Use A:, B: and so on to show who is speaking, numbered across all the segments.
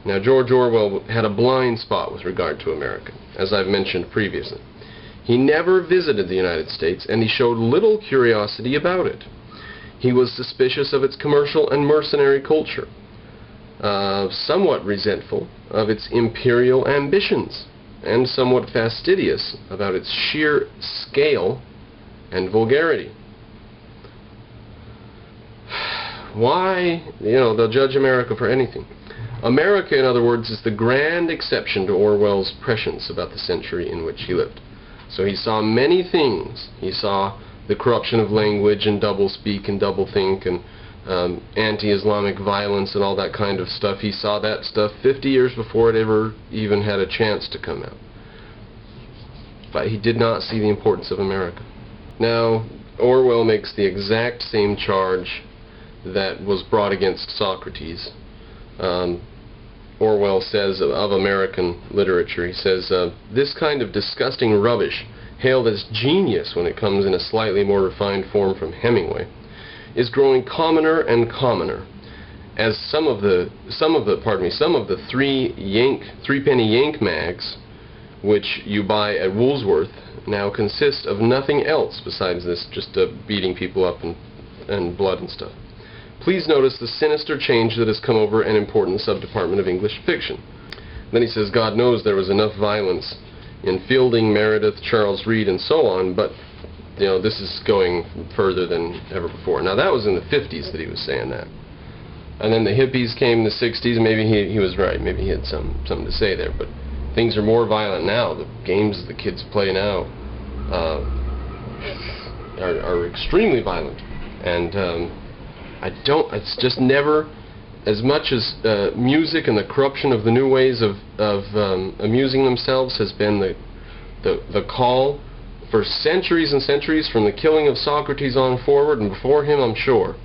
A: Now, George Orwell had a blind spot with regard to America, as I've mentioned previously. He never visited the United States, and he showed little curiosity about it. He was suspicious of its commercial and mercenary culture, somewhat resentful of its imperial ambitions, and somewhat fastidious about its sheer scale and vulgarity. Why? They'll judge America for anything. America, in other words, is the grand exception to Orwell's prescience about the century in which he lived. So he saw many things. He saw the corruption of language and doublespeak and doublethink and anti-Islamic violence and all that kind of stuff. He saw that stuff 50 years before it ever even had a chance to come out. But he did not see the importance of America. Now, Orwell makes the exact same charge that was brought against Socrates. Orwell says of American literature, he says, this kind of disgusting rubbish, hailed as genius when it comes in a slightly more refined form from Hemingway, is growing commoner and commoner, as some of the three-penny Yank mags, which you buy at Woolworth, now consist of nothing else besides this, just beating people up and blood and stuff. Please notice the sinister change that has come over an important subdepartment of English fiction. Then he says, God knows there was enough violence in Fielding, Meredith, Charles Reade, and so on, but this is going further than ever before. Now that was in the 50s that he was saying that. And then the hippies came in the 60s, maybe he was right, maybe he had something to say there, but things are more violent now. The games the kids play now are extremely violent. And it's just never, as much as music and the corruption of the new ways of amusing themselves has been the call for centuries and centuries, from the killing of Socrates on forward, and before him, I'm sure.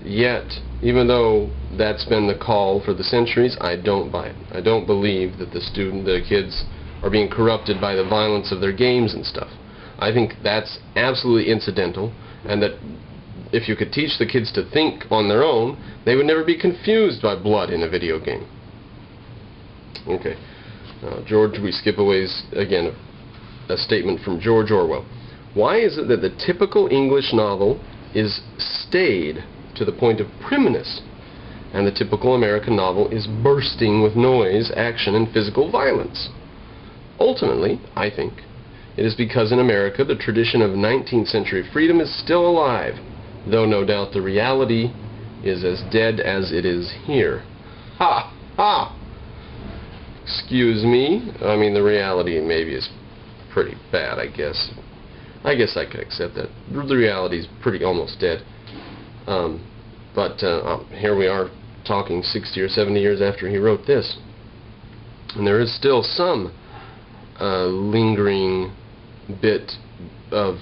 A: Yet, even though that's been the call for the centuries, I don't buy it. I don't believe that the kids are being corrupted by the violence of their games and stuff. I think that's absolutely incidental, and that if you could teach the kids to think on their own, they would never be confused by blood in a video game. Okay. George, we skip away again a statement from George Orwell. Why is it that the typical English novel is staid to the point of primness, and the typical American novel is bursting with noise, action, and physical violence? Ultimately, I think, it is because in America the tradition of 19th century freedom is still alive, though no doubt the reality is as dead as it is here. Ha! Ha! Excuse me. I mean, the reality maybe is pretty bad, I guess. I guess I could accept that. The reality is pretty almost dead. But here we are talking 60 or 70 years after he wrote this. And there is still some lingering bit of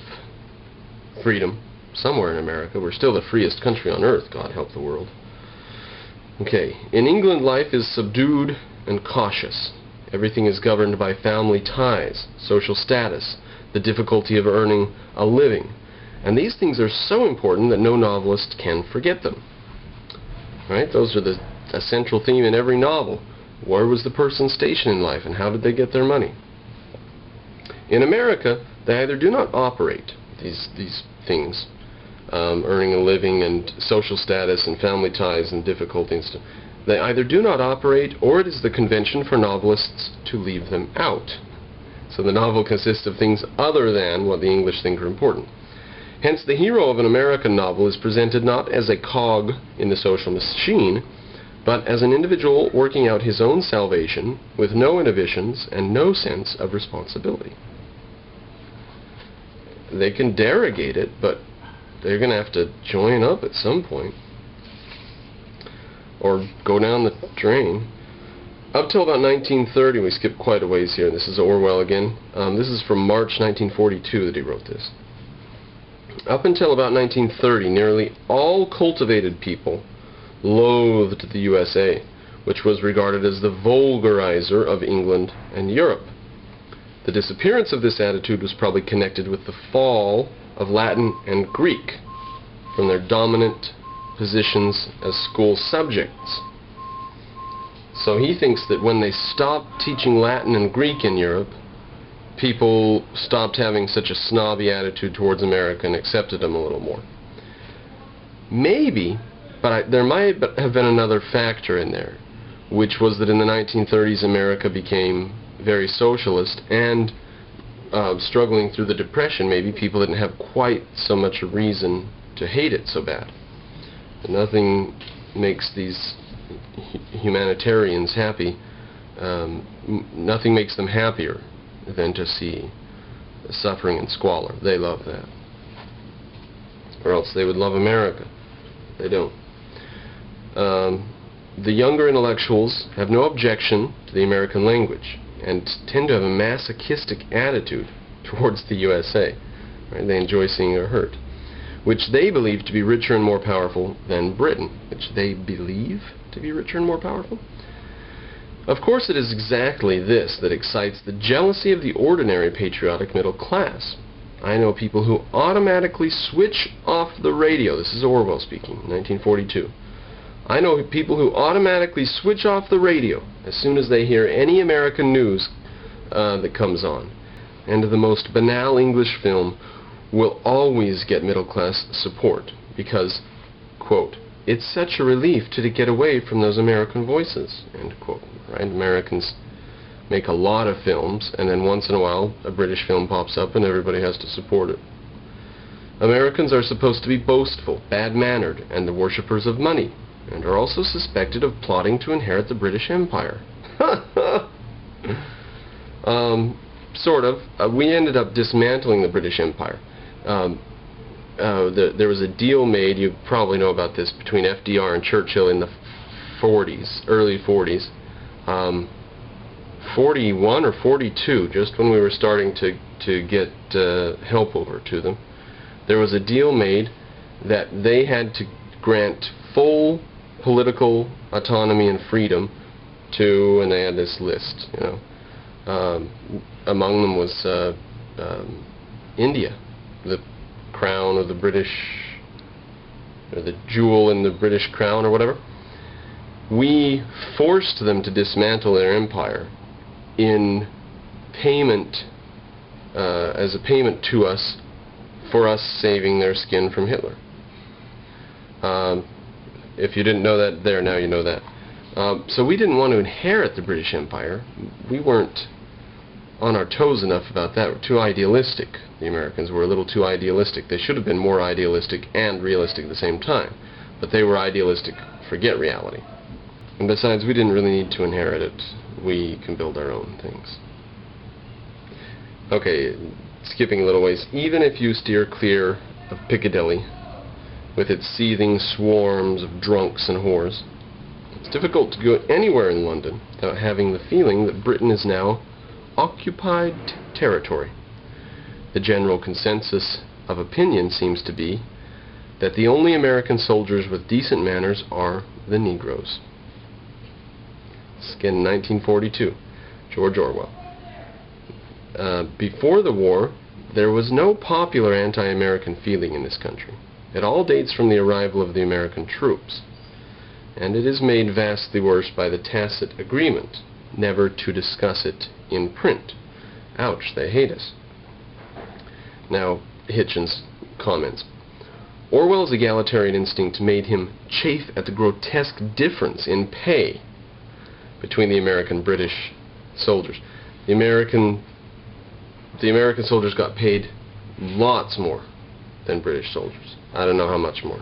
A: freedom somewhere in America. We're still the freest country on earth, God help the world. Okay, in England life is subdued and cautious. Everything is governed by family ties, social status, the difficulty of earning a living. And these things are so important that no novelist can forget them. Right? Those are a central theme in every novel. Where was the person's station in life, and how did they get their money? In America, they either do not operate these things, earning a living and social status and family ties and difficulty and stuff. They either do not operate, or it is the convention for novelists to leave them out. So the novel consists of things other than what the English think are important. Hence, the hero of an American novel is presented not as a cog in the social machine, but as an individual working out his own salvation with no inhibitions and no sense of responsibility. They can derogate it, but they're going to have to join up at some point, or go down the drain. Up till about 1930, we skip quite a ways here. This is Orwell again. This is from March 1942 that he wrote this. Up until about 1930, nearly all cultivated people loathed the USA, which was regarded as the vulgarizer of England and Europe. The disappearance of this attitude was probably connected with the fall of Latin and Greek from their dominant positions as school subjects. So he thinks that when they stopped teaching Latin and Greek in Europe, people stopped having such a snobby attitude towards America and accepted them a little more. Maybe, but there might have been another factor in there, which was that in the 1930s America became very socialist, and struggling through the Depression, maybe people didn't have quite so much a reason to hate it so bad. And nothing makes these humanitarians happy, nothing makes them happier than to see suffering and squalor. They love that. Or else they would love America. They don't. The younger intellectuals have no objection to the American language and tend to have a masochistic attitude towards the USA. Right? They enjoy seeing it hurt, which they believe to be richer and more powerful than Britain. Which they believe to be richer and more powerful? Of course, it is exactly this that excites the jealousy of the ordinary patriotic middle class. I know people who automatically switch off the radio. This is Orwell speaking, 1942. I know people who automatically switch off the radio as soon as they hear any American news that comes on. And the most banal English film will always get middle-class support because, quote, it's such a relief to get away from those American voices, end quote. Right? Americans make a lot of films, and then once in a while a British film pops up and everybody has to support it. Americans are supposed to be boastful, bad-mannered, and the worshippers of money, and are also suspected of plotting to inherit the British Empire. Sort of. We ended up dismantling the British Empire. There was a deal made, you probably know about this, between FDR and Churchill in the 40s, early 40s. 41 or 42, just when we were starting to get help over to them. There was a deal made that they had to grant full political autonomy and freedom to, and they had this list, you know. Among them was India, the crown of the British, or the jewel in the British crown or whatever. We forced them to dismantle their empire in payment, as a payment to us for us saving their skin from Hitler. If you didn't know that there, now you know that. So we didn't want to inherit the British Empire. We weren't on our toes enough about that. We're too idealistic. The Americans were a little too idealistic. They should have been more idealistic and realistic at the same time. But they were idealistic, forget reality. And besides, we didn't really need to inherit it. We can build our own things. Okay, skipping a little ways. Even if you steer clear of Piccadilly, with its seething swarms of drunks and whores, it's difficult to go anywhere in London without having the feeling that Britain is now occupied territory. The general consensus of opinion seems to be that the only American soldiers with decent manners are the Negroes. Again, 1942, George Orwell. Before the war, there was no popular anti-American feeling in this country. It all dates from the arrival of the American troops, and it is made vastly worse by the tacit agreement never to discuss it in print. Ouch, they hate us. Now, Hitchens comments, Orwell's egalitarian instinct made him chafe at the grotesque difference in pay between the American-British soldiers. The American soldiers got paid lots more than British soldiers. I don't know how much more.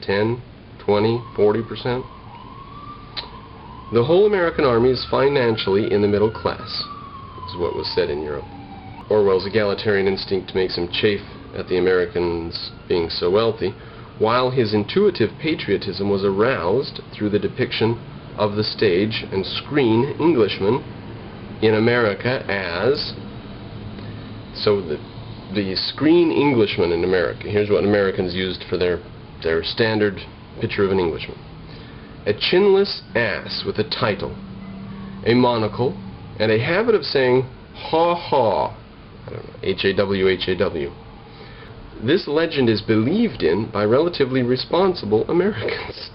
A: 10, 20, 40%? The whole American army is financially in the middle class, is what was said in Europe. Orwell's egalitarian instinct makes him chafe at the Americans being so wealthy, while his intuitive patriotism was aroused through the depiction of the stage and screen Englishmen in America as... So the screen Englishman in America, here's what Americans used for their standard picture of an Englishman. A chinless ass with a title, a monocle, and a habit of saying, ha ha, I don't know, H-A-W, H-A-W. This legend is believed in by relatively responsible Americans.